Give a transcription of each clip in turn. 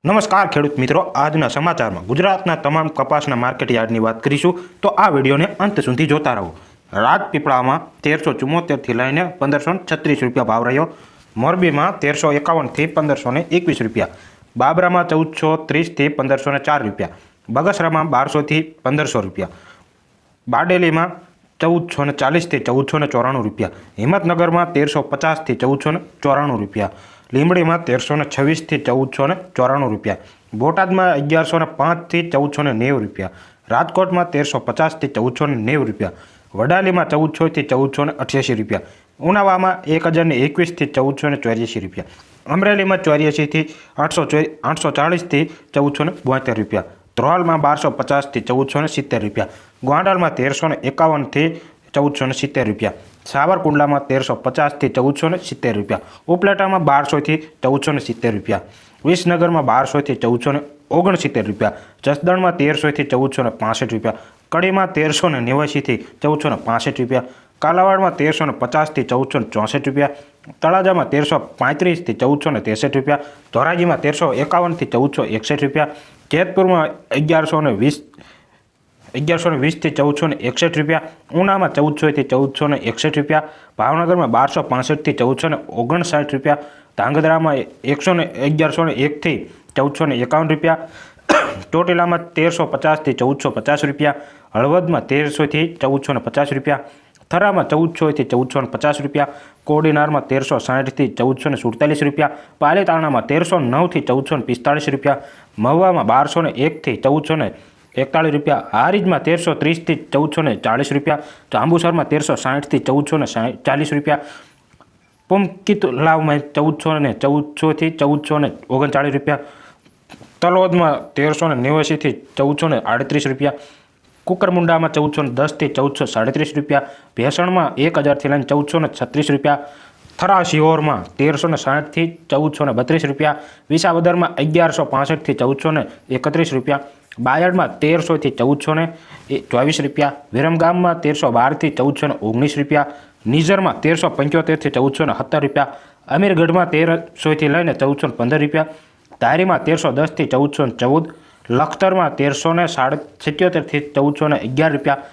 નમસ્કાર ખેડૂત મિત્રો, આજના સમાચારમાં ગુજરાતના તમામ કપાસના માર્કેટ યાર્ડની વાત કરીશું, તો આ વિડીયોને અંત સુધી જોતા રહો। રાજપીપળામાં 1374થી લઈને 1536 રૂપિયા ભાવ રહ્યો, મોરબીમાં 1351થી 1521 રૂપિયા, બાબરામાં 1430થી 1504 રૂપિયા, બગસરામાં 1200થી 1500 રૂપિયા, બારડોલીમાં 1440થી 1494 રૂપિયા, હિંમતનગરમાં 1350થી 1494 રૂપિયા, લીંબડીમાં 1326થી 1494 રૂપિયા, બોટાદમાં 1105થી 1490 રૂપિયા, રાજકોટમાં 1350થી 1490 રૂપિયા, વડાલીમાં 1400થી 1488 રૂપિયા, ઉનાવામાં 1021થી 1484 રૂપિયા, અમરેલીમાં 84થી 840થી 1472 રૂપિયા, ધ્રોલમાં 1250થી 1470 રૂપિયા, ગોંડલમાં 1351થી 1470 રૂપિયા, સાવરકુંડલામાં 1350થી 1470 રૂપિયા, ઉપલેટામાં 1200થી 1470 રૂપિયા, વિસનગરમાં 1200થી 1469 રૂપિયા, જસદણમાં 1300થી 1465 રૂપિયા, કડીમાં 1389થી 1465 રૂપિયા, કાલાવાડમાં 1350થી 1464 રૂપિયા, તળાજામાં 1335થી 1463 રૂપિયા, ધોરાજીમાં 1351થી 1461 રૂપિયા, જેતપુરમાં 1120થી 1461 રૂપિયા, ઉનામાં 1400થી 1461 રૂપિયા, ભાવનગરમાં 1265થી 1459 રૂપિયા, ધાંગધ્રામાં 1101થી 1451 રૂપિયા, ચોટીલામાં 1350થી 1450 રૂપિયા, હળવદમાં 1300થી 1450 રૂપિયા, થરામાં 1400થી 1450 રૂપિયા, કોડીનારમાં 1360થી 1447 રૂપિયા, પાલીતાણામાં 1309થી 1445 રૂપિયા, મહુવામાં 1201થી 1441 રૂપિયા, હારીજમાં 1330થી 1440 રૂપિયા, જાંબુસરમાં 1360થી 1440 રૂપિયા, પુમકિતલાવમાં 1400થી 1439 રૂપિયા, તલોદમાં 1389થી 1438 રૂપિયા, કુકરમુંડામાં 1410થી 1437 રૂપિયા, ભેસણમાં 1000થી લઈને 1436 રૂપિયા, થરા શિહોરમાં 1360થી 1432 રૂપિયા, વિસાવદરમાં 1165થી 1431 રૂપિયા, બાયડમાં 1300થી 1424 રૂપિયા, વિરમગામમાં 1312થી 1419 રૂપિયા, નિઝરમાં 1375થી 1470 રૂપિયા, અમીરગઢમાં 1300થી લઈને 1415 રૂપિયા, ધારીમાં 1310થી 1414, લખતરમાં 1377થી 1411 રૂપિયા,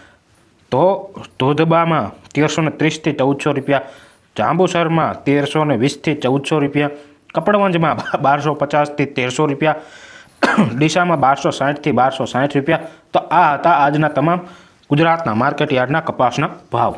ધોધબામાં 1330થી 1400 રૂપિયા, જાંબુસરમાં 1320થી 1400 રૂપિયા, કપડવંજમાં 1250થી 1300 રૂપિયા, ડીસામાં 1260થી 1260 રૂપિયા। તો આ હતા આજના તમામ ગુજરાતના માર્કેટ યાર્ડના કપાસના ભાવ।